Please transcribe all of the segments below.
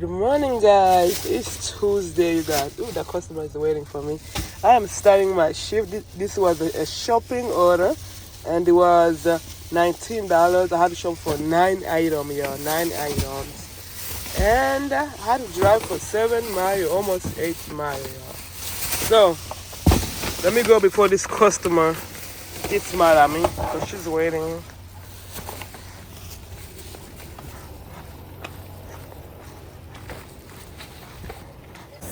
Good morning, guys. It's Tuesday, you guys. Ooh, the customer is waiting for me. I am starting my shift. This was a shopping order, and it was $19. I had to shop for 9 items, y'all. 9 items. And I had to drive for 7 miles, almost 8 miles, y'all. So, let me go before this customer gets mad at me, because she's waiting.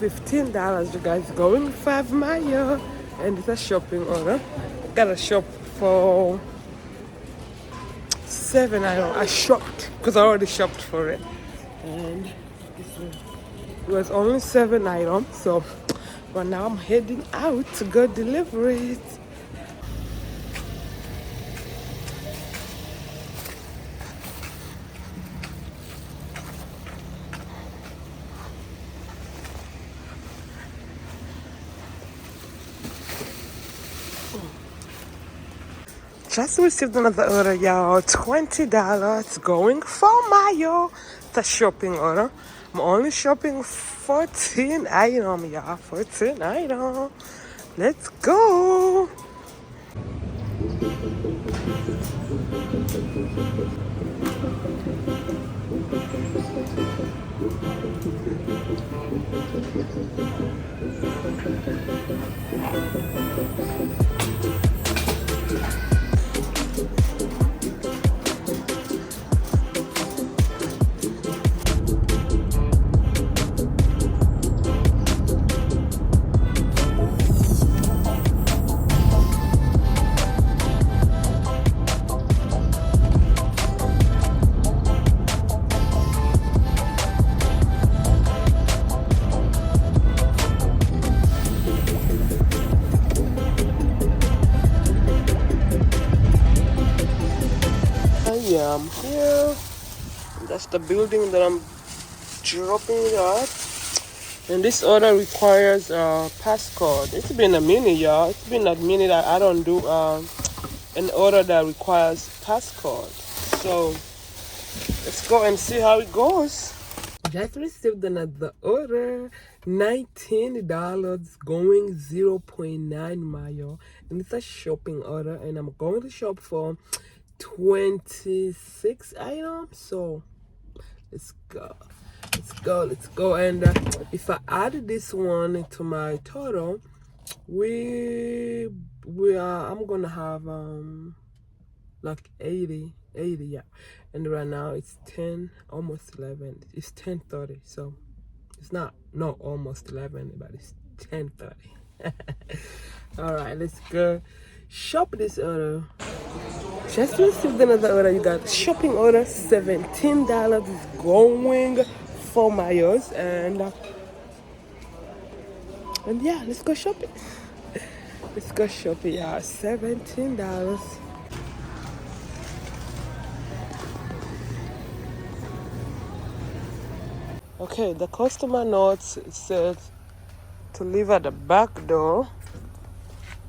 $15, you guys, going 5 miles, and it's a shopping order. Got a shop for 7 items. I shopped because I already shopped for it, and it was only 7 items. So, but now I'm heading out to go deliver it. Just received another order, y'all. $20 going 4 miles. It's a shopping order. I'm only shopping 14 items, y'all. 14 items. Let's go. Yeah, I'm here. That's the building that I'm dropping it at. And this order requires a passcode. It's been a minute, y'all. It's been a minute that I don't do an order that requires passcode. So let's go and see how it goes. Just received another order. $19 going 0.9 mile. And it's a shopping order. And I'm going to shop for 26 items. So let's go. And if I add this one to my total, I'm gonna have like 80, yeah. And right now it's 10, almost 11. It's 10:30, so it's not almost 11, but it's 10:30. All right, let's go shop this order. Just received another order, you got shopping order. $17 is going 4 miles, and yeah, let's go shopping. Let's go shopping, y'all. $17. Okay, the customer notes said to leave at the back door.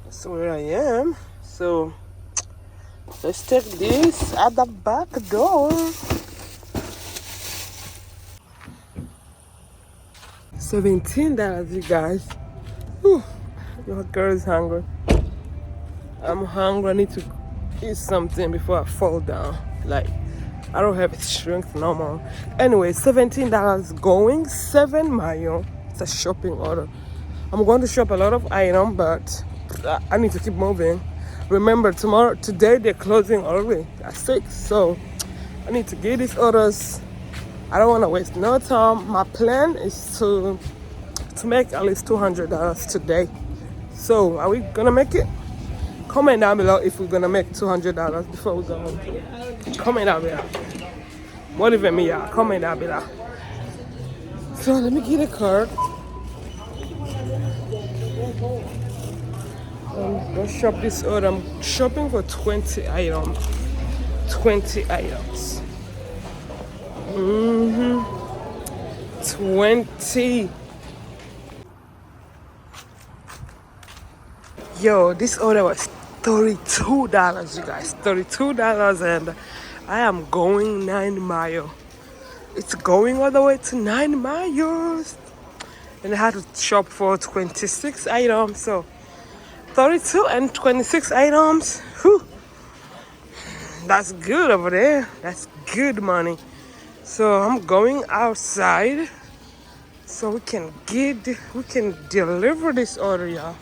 That's where I am. So let's take this at the back door. $17, you guys. Whew. Your girl is hungry. I'm hungry. I need to eat something before I fall down. Like, I don't have strength no more. Anyway, $17 going 7 miles. It's a shopping order. I'm going to shop a lot of items, but I need to keep moving. Remember, today they're closing early at 6, so I need to get these orders. I don't want to waste no time. My plan is to make at least $200 today. So, are we gonna make it? Comment down below if we're gonna make $200 before we go home. Comment down below. Motivate me, y'all. Comment down below. So, let me get a card. Go shop this order. I'm shopping for 20 items. 20 items. 20. Yo, this order was $32, you guys. $32, and I am going 9 miles. It's going all the way to 9 miles. And I had to shop for 26 items. So 32 and 26 items. Whew. That's good over there. That's good money. So I'm going outside so we can deliver this order, y'all.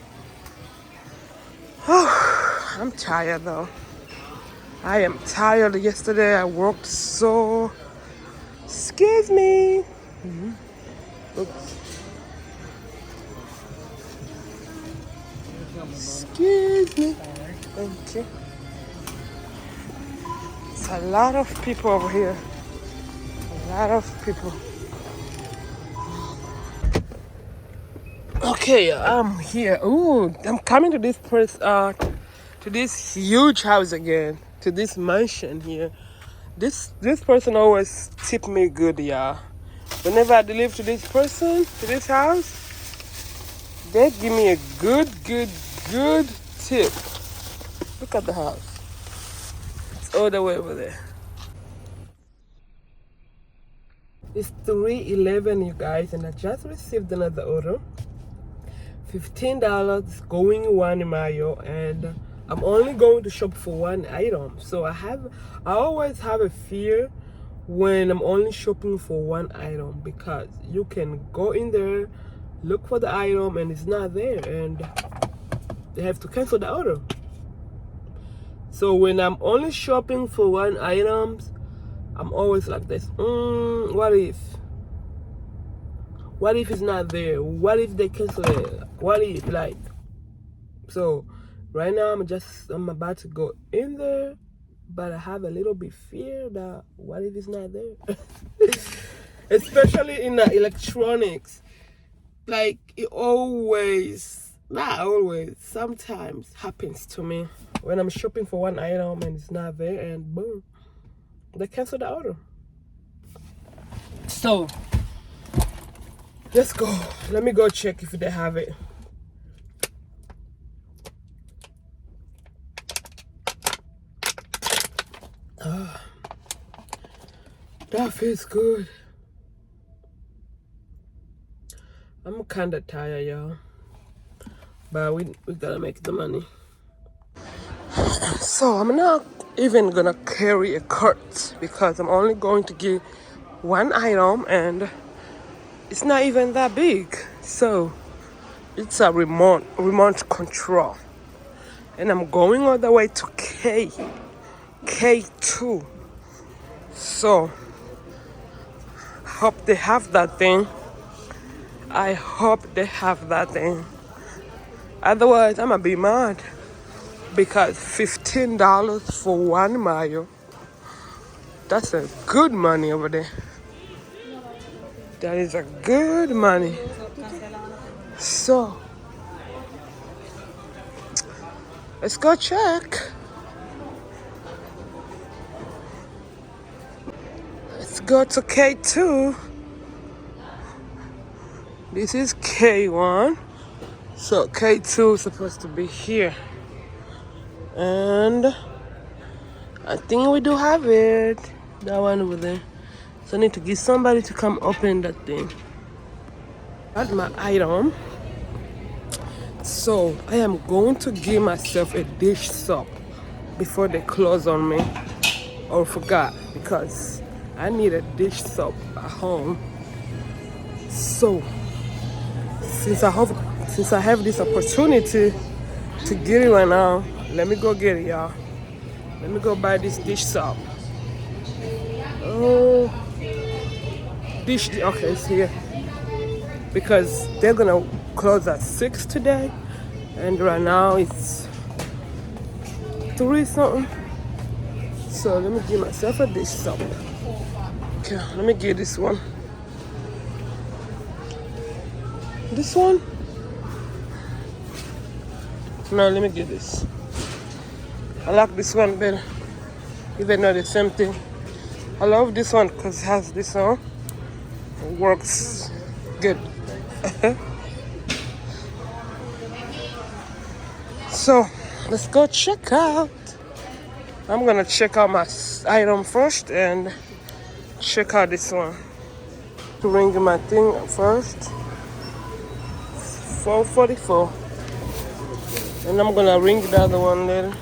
Oh, I'm tired though. I am tired. Yesterday I worked so. Excuse me. Oops. Excuse me. Thank you. It's a lot of people over here. A lot of people. Okay, I'm here. Ooh, I'm coming to this place, to this huge house again, to this mansion here. This person always tip me good, y'all. Whenever I deliver to this person, to this house, they give me a good tip. Look at the house. It's all the way over there. It's 3:11, you guys, and I just received another order. $15 going 1 mile, and I'm only going to shop for one item. So I always have a fear when I'm only shopping for one item, because you can go in there, look for the item, and it's not there, and they have to cancel the order. So when I'm only shopping for one item, I'm always like this. What if? What if it's not there? What if they cancel it? What if, like? So right now I'm about to go in there, but I have a little bit fear that what if it's not there? Especially in the electronics. Like, it always, not always, sometimes happens to me when I'm shopping for one item and it's not there, and boom, they cancel the order. So let's go. Let me go check if they have it. That feels good. I'm kinda tired, y'all, but we gotta make the money. So I'm not even gonna carry a cart because I'm only going to get one item, and it's not even that big. So it's a remote control, and I'm going all the way to K2. So hope they have that thing. I hope they have that thing. Otherwise, I'm gonna be mad, because $15 for 1 mile, that's a good money over there. That is a good money. So let's go check. Let's go to K2. This is K1. So K2 is supposed to be here. And I think we do have it. That one over there. So I need to get somebody to come open that thing. Got my item. So I am going to give myself a dish soap before they close on me. Or forgot, because I need a dish soap at home. So since I have this opportunity to get it right now, let me go get it, y'all. Let me go buy this dish soap. Oh, okay, it's here. Because they're gonna close at 6 today, and right now it's 3 something. So let me give myself a dish soap. Okay, let me get this one. This one? No, let me get this. I like this one better, even though the same thing. I love this one because it has this on. It works good. So let's go check out. I'm gonna check out my item first and check out this one. Ring my thing first. 444. And I'm gonna ring the other one later.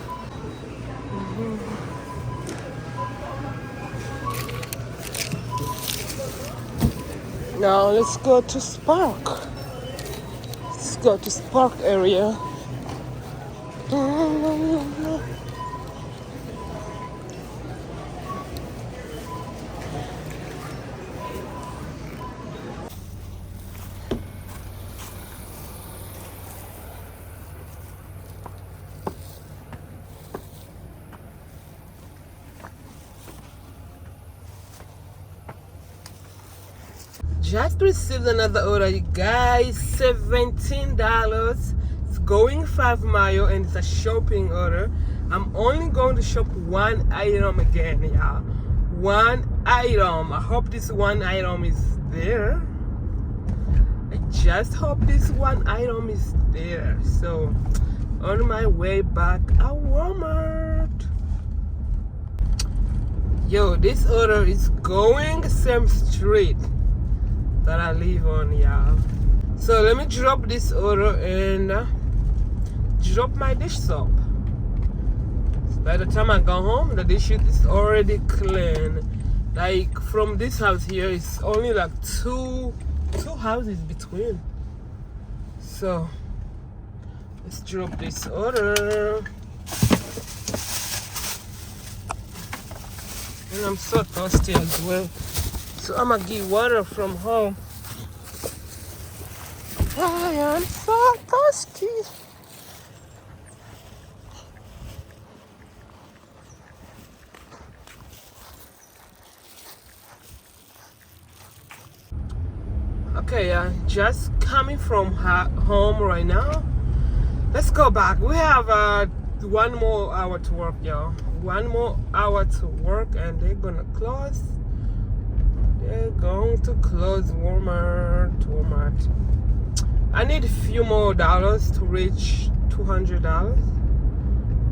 Now let's go to Spark. Let's go to Spark area. Just received another order, you guys. $17. It's going 5 miles and it's a shopping order. I'm only going to shop one item again, y'all. One item. I hope this one item is there. I just hope this one item is there. So, on my way back at Walmart. Yo, this order is going same street that I live on, y'all. So let me drop this order and drop my dish soap. So by the time I go home, the dish is already clean. Like from this house here, it's only like two houses between. So let's drop this order. And I'm so thirsty as well. So I'm gonna get water from home. I am so thirsty. Okay, just coming from home right now. Let's go back. We have 1 more hour to work, y'all. 1 more hour to work, and they're gonna close. They're going to close Walmart. I need a few more dollars to reach $200.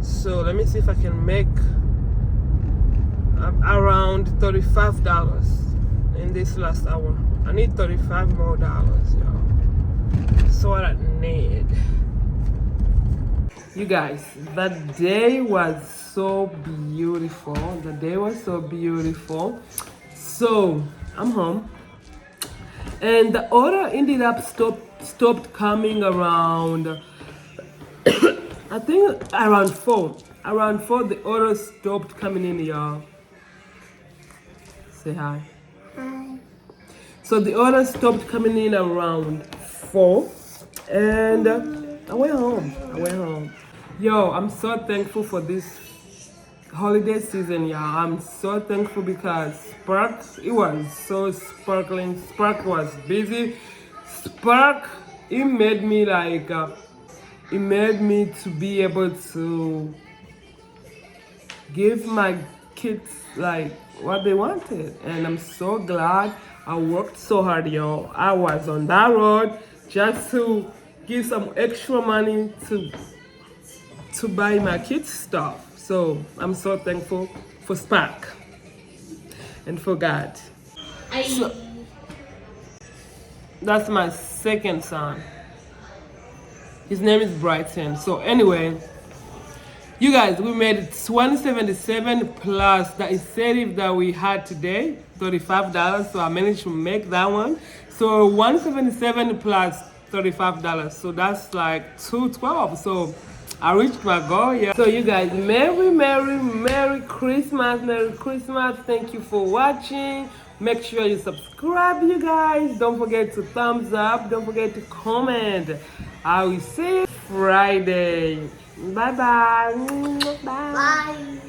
So let me see if I can make around $35 in this last hour. I need $35 more, y'all. That's what I need. You guys, that day was so beautiful. The day was so beautiful. So I'm home, and the order ended up stopped coming around I think around 4. Around 4 the order stopped coming in, y'all. Say hi. Hi. So the order stopped coming in around 4, and I went home. Yo, I'm so thankful for this holiday season, y'all. I'm so thankful because Spark, it was so sparkling. Spark was busy. Spark, it made me like it made me to be able to give my kids like what they wanted, and I'm so glad. I worked so hard, y'all. I was on that road just to give some extra money to buy my kids stuff. So I'm so thankful for Spark and for God. So, that's my second son. His name is Brighton. So anyway, you guys, we made it $177 plus the incentive that we had today, $35. So I managed to make that one. So $177 plus $35. So that's like $212. So I reached my goal, yeah. So you guys, Merry Christmas, Merry Christmas. Thank you for watching. Make sure you subscribe, you guys. Don't forget to thumbs up. Don't forget to comment. I will see you Friday. Bye-bye. Bye. Bye.